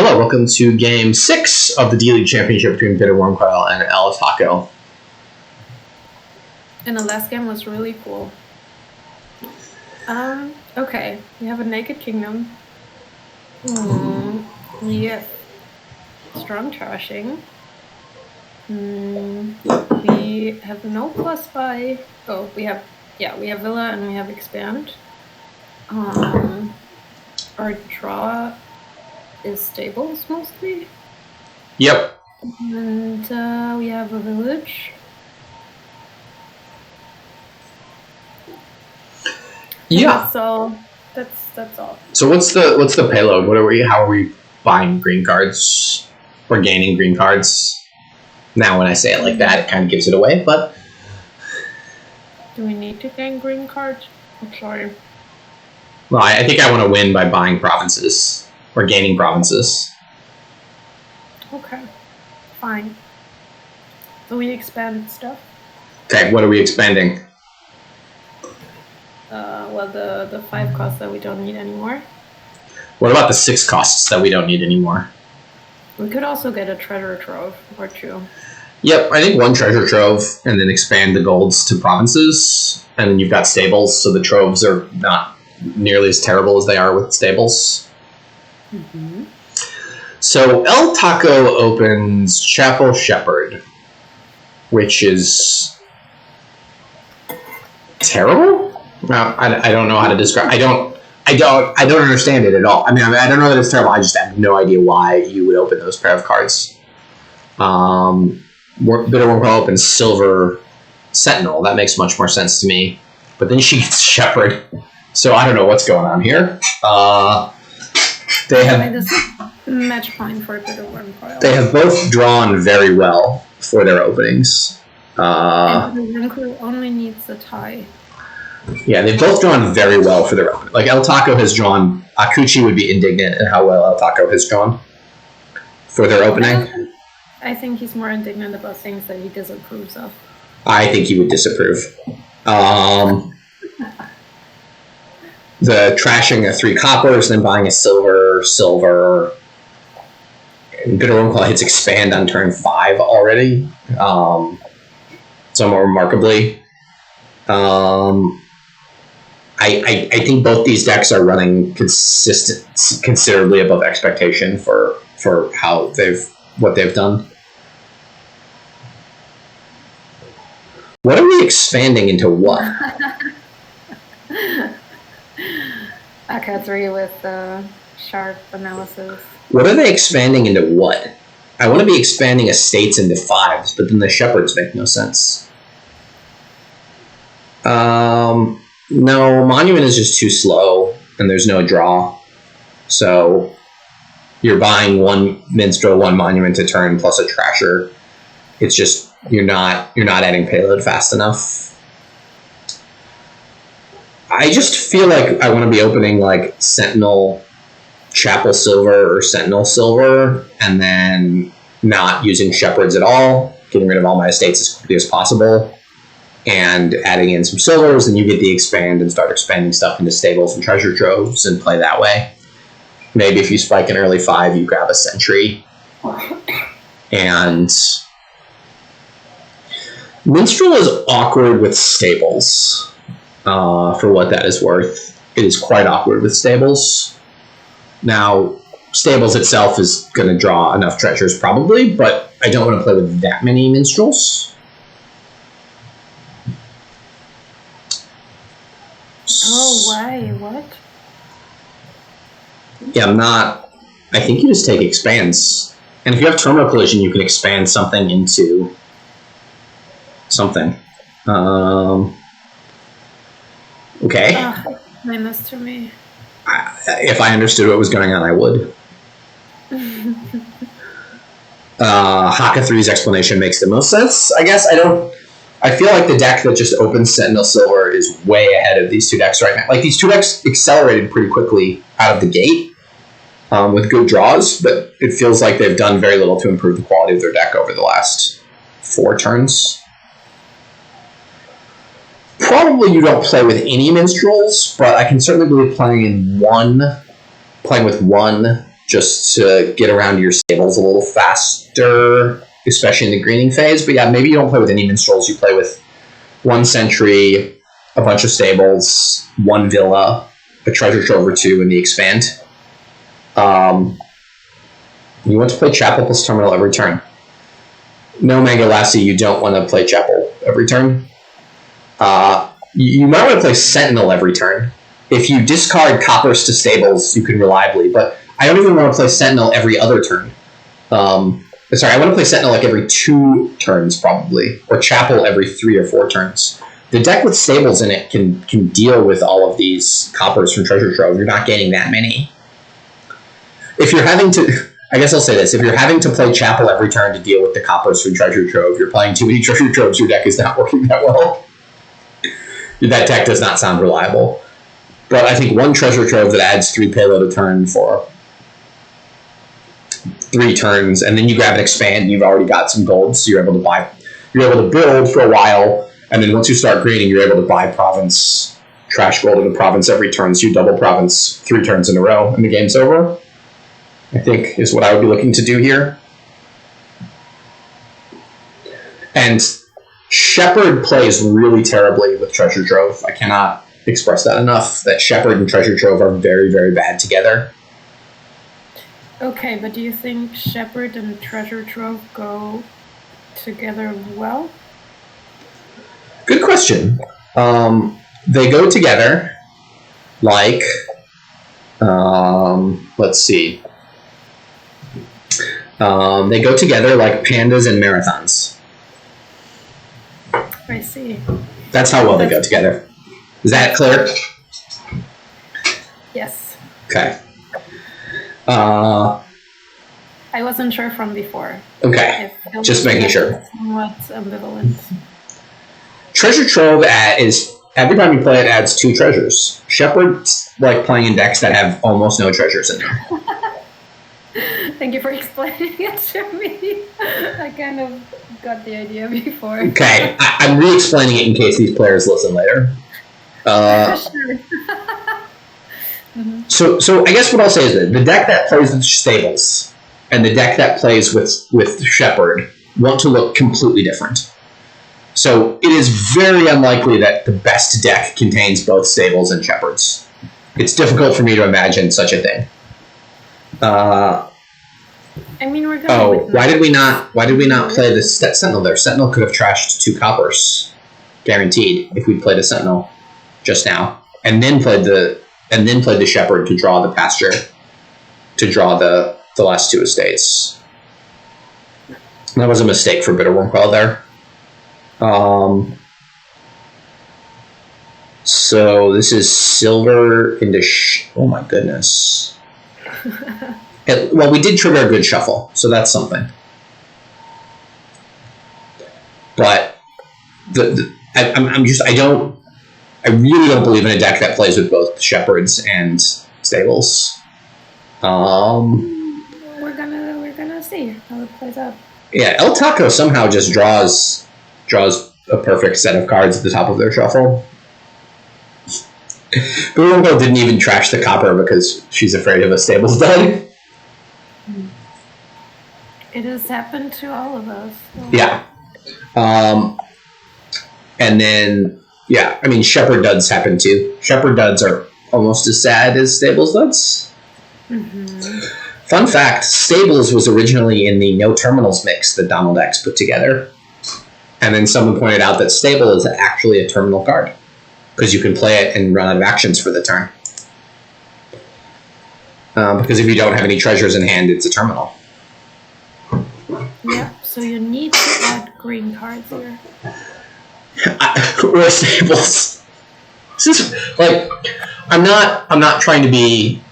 Hello, welcome to Game 6 of the D-League Championship between BitterWurmcoil and LTaco. And the last game was really cool. Okay, we have a Naked Kingdom. We have Strong Trashing. We have no plus buy. Oh, we have Villa and we have Expand. Our draw is Stables mostly. Yep. And we have a Village. Yeah. So that's all. So what's the payload? How are we buying green cards or gaining green cards? Now when I say it like that, it kind of gives it away, but Do we need to gain green cards? I'm sorry. well, I think I want to win by buying provinces or gaining provinces. Okay, fine. So we expand stuff. Okay, what are we expanding? Well, the 5 costs that we don't need anymore. What about the 6 costs that we don't need anymore? We could also get a treasure trove or 2. Yep, I think 1 treasure trove and then expand the golds to provinces, and then you've got stables, so the troves are not nearly as terrible as they are with stables. Mm-hmm. So LTaco opens Chapel Shepherd, which is terrible. I don't know how to describe. I don't understand it at all. I don't know that it's terrible. I just have no idea why you would open those pair of cards. BitterWurmcoil opens Silver Sentinel. That makes much more sense to me. But then she gets Shepherd. So I don't know what's going on here. They have This is match point for BitterWurmcoil. They have both drawn very well for their openings. And BitterWurmcoil only needs a tie. Yeah, they've both drawn very well for their opening. Like LTaco has drawn. Akuchi would be indignant at how well LTaco has drawn for their opening. I think he's more indignant about things that he disapproves of. I think he would disapprove. The trashing of 3 coppers, then buying a silver. And BitterWurmcoil hits expand on turn 5 already. Somewhat remarkably. I think both these decks are running considerably above expectation for what they've done. What are we expanding into what? AK 3 with sharp analysis. What are they expanding into what? I want to be expanding estates into 5s, but then the shepherds make no sense. No, Monument is just too slow, and there's no draw. So you're buying 1 Minstrel, 1 Monument to turn, plus a Trasher. It's just you're not adding payload fast enough. I just feel like I want to be opening like Sentinel, Chapel Silver, or Sentinel Silver, and then not using Shepherds at all, getting rid of all my estates as quickly as possible, and adding in some silvers, and you get the expand and start expanding stuff into stables and treasure troves and play that way. Maybe if you spike an early 5, you grab a Sentry. And Minstrel is awkward with stables, for what that is worth. It is quite awkward with stables. Now, stables itself is going to draw enough treasures probably, but I don't want to play with that many Minstrels. Oh, why? What? Yeah, I think you just take expands. And if you have terminal collision, you can expand something into something. Okay. Minus to me. If I understood what was going on, I would. Haka 3's explanation makes the most sense, I guess. I feel like the deck that just opens Sentinel Silver is way ahead of these 2 decks right now. Like, these 2 decks accelerated pretty quickly out of the gate with good draws, but it feels like they've done very little to improve the quality of their deck over the last 4 turns. Probably you don't play with any Minstrels, but I can certainly be playing with 1 just to get around your stables a little faster, especially in the greening phase. But yeah, maybe you don't play with any minstrels. You play with one sentry, a bunch of stables, one villa, a treasure trove or two, and the expand. You want to play chapel plus terminal every turn. No, Mango Lassie, you don't want to play chapel every turn. You might want to play Sentinel every turn. If you discard coppers to stables, you can reliably, but I don't even want to play Sentinel every other turn. Sorry, I want to play Sentinel like every 2 turns, probably, or chapel every 3 or 4 turns. The deck with stables in it can deal with all of these coppers from Treasure Trove. You're not getting that many. If you're having to... I guess I'll say this. If you're having to play chapel every turn to deal with the coppers from Treasure Trove, you're playing too many Treasure Troves, your deck is not working that well. That deck does not sound reliable. But I think one Treasure Trove that adds 3 payload a turn for 3 turns, and then you grab an expand, and you've already got some gold, so you're able to build for a while, and then once you start greening, you're able to buy province, trash gold in the province every turn, so you double province 3 turns in a row, and the game's over. I think is what I would be looking to do here. And Shepherd plays really terribly with Treasure Trove. I cannot express that enough, that Shepherd and Treasure Trove are very, very bad together. Okay, but do you think Shepherd and Treasure Trove go together well? Good question. They go together like, let's see. They go together like pandas and marathons. I see. That's how well they go together. Is that clear? Yes. Okay. I wasn't sure from before. Okay. Just making sure. Somewhat ambivalent. Treasure Trove is, every time you play it, adds 2 treasures. Shepherd's like playing in decks that have almost no treasures in them. Thank you for explaining it to me. I kind of got the idea before. Okay, I'm re-explaining it in case these players listen later. Sure. So I guess what I'll say is that the deck that plays with stables and the deck that plays with Shepherd want to look completely different. So it is very unlikely that the best deck contains both stables and shepherds. It's difficult for me to imagine such a thing. I mean, we're going why did we not play the Sentinel there? Sentinel could have trashed 2 coppers, guaranteed, if we played a Sentinel just now, and then played the Shepherd to draw the pasture, to draw the last 2 estates. That was a mistake for BitterWurmcoil there. So this is silver into oh my goodness. Well, we did trigger a good shuffle, so that's something. But I really don't believe in a deck that plays with both shepherds and stables. We're gonna see how it plays out. Yeah, LTaco somehow just draws a perfect set of cards at the top of their shuffle. BitterWurmcoil didn't even trash the copper because she's afraid of a stables dud. It has happened to all of us. So. Yeah. And then, yeah, I mean, Shepherd duds happen too. Shepherd duds are almost as sad as stables duds. Mm-hmm. Fun fact, stables was originally in the no terminals mix that Donald X put together. And then someone pointed out that stable is actually a terminal card, because you can play it and run out of actions for the turn. Because if you don't have any treasures in hand, it's a terminal. Yeah, so you need to add green cards here. Or stables. This is like, I'm not trying to be.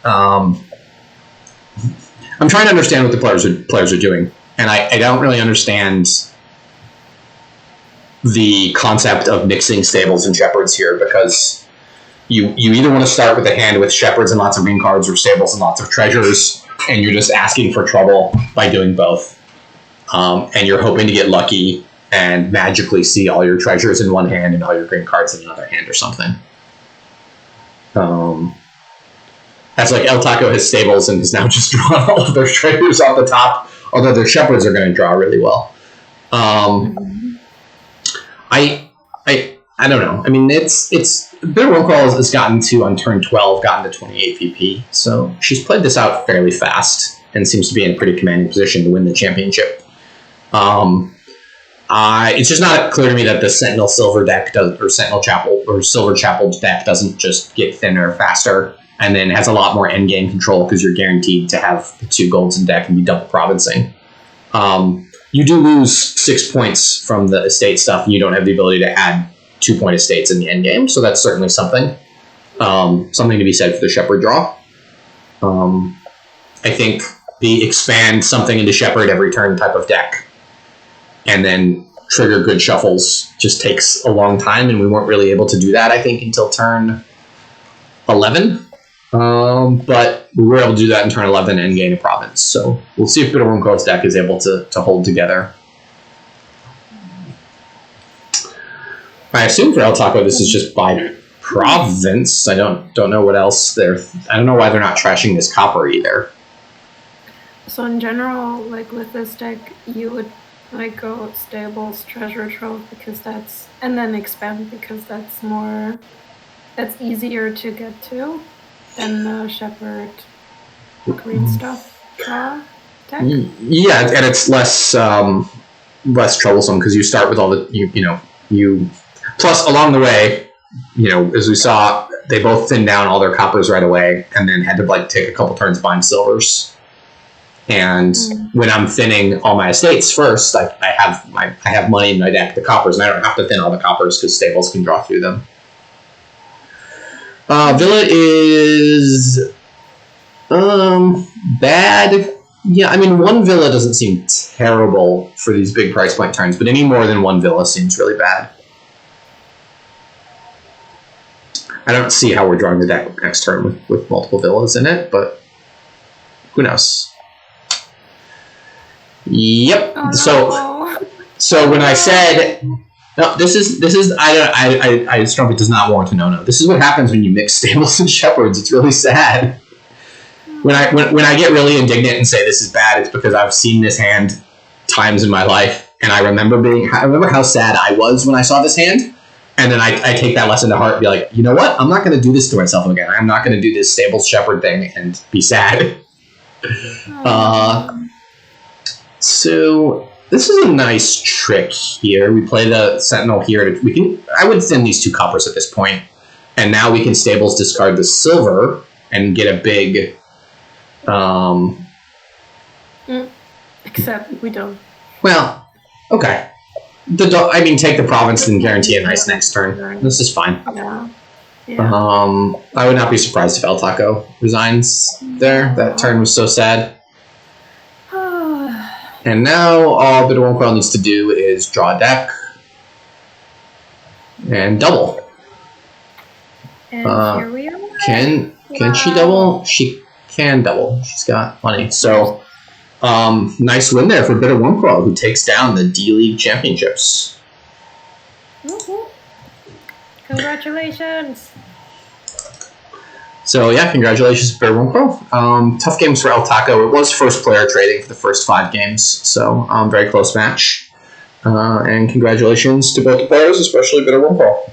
I'm trying to understand what the players are doing, and I don't really understand the concept of mixing stables and shepherds here, because you either want to start with a hand with shepherds and lots of green cards, or stables and lots of treasures, and you're just asking for trouble by doing both. And you're hoping to get lucky and magically see all your treasures in one hand and all your green cards in another hand or something. That's like LTaco has stables and has now just drawn all of their traders off the top, although their shepherds are going to draw really well. I don't know. I mean, it's BitterWurmcoil has gotten to, on turn 12, gotten to 28 VP, so she's played this out fairly fast and seems to be in a pretty commanding position to win the championship. It's just not clear to me that the Sentinel Silver deck does, or Sentinel Chapel or Silver Chapel deck doesn't just get thinner faster, and then has a lot more endgame control because you're guaranteed to have the 2 golds in deck and be double provincing. You do lose 6 points from the estate stuff, and you don't have the ability to add 2-point estates in the endgame, so that's certainly something. Something to be said for the Shepherd draw. I think the expand something into Shepherd every turn type of deck, and then trigger good shuffles just takes a long time, and we weren't really able to do that, I think, until turn 11. But we were able to do that in turn 11 and gain a province. So we'll see if BitterWurmcoil's deck is able to hold together. I assume for LTaco this is just by province. I don't know what else they're... I don't know why they're not trashing this copper either. So in general, like with this deck, you would like go stables, treasure trove, because that's... And then expand, because that's more... That's easier to get to than the Shepherd green stuff draw deck. Yeah, and it's less troublesome because you start with all the you plus along the way, as we saw, they both thinned down all their coppers right away, and then had to like take a couple turns buying silvers. And when I'm thinning all my estates first, I have money in my deck, the coppers, and I don't have to thin all the coppers because stables can draw through them. Villa is bad. Yeah, I mean, 1 Villa doesn't seem terrible for these big price point turns, but any more than 1 Villa seems really bad. I don't see how we're drawing the deck next turn with multiple Villas in it, but who knows? Yep. Oh, no. So when I said... No, this is Strumpet does not warrant a no. This is what happens when you mix stables and shepherds. It's really sad. When I get really indignant and say this is bad, it's because I've seen this hand times in my life, and I remember how sad I was when I saw this hand, and then I take that lesson to heart and be like, you know what? I'm not going to do this to myself again. I'm not going to do this stables shepherd thing and be sad. So. This is a nice trick here. We play the Sentinel here. I would thin these 2 coppers at this point, and now we can stables discard the silver and get a big. Except we don't. Well, okay. Take the province and guarantee a nice next turn. This is fine. Yeah. I would not be surprised if LTaco resigns there. That turn was so sad. And now all BitterWurmcoil needs to do is draw a deck and double. And here we are. Can she double? She can double. She's got money. So nice win there for BitterWurmcoil, who takes down the D-League Championships. Woo-hoo. Congratulations. So yeah, congratulations to BitterWurmcoil. Tough games for LTaco. It was first player trading for the first 5 games, so very close match. And congratulations to both the players, especially BitterWurmcoil.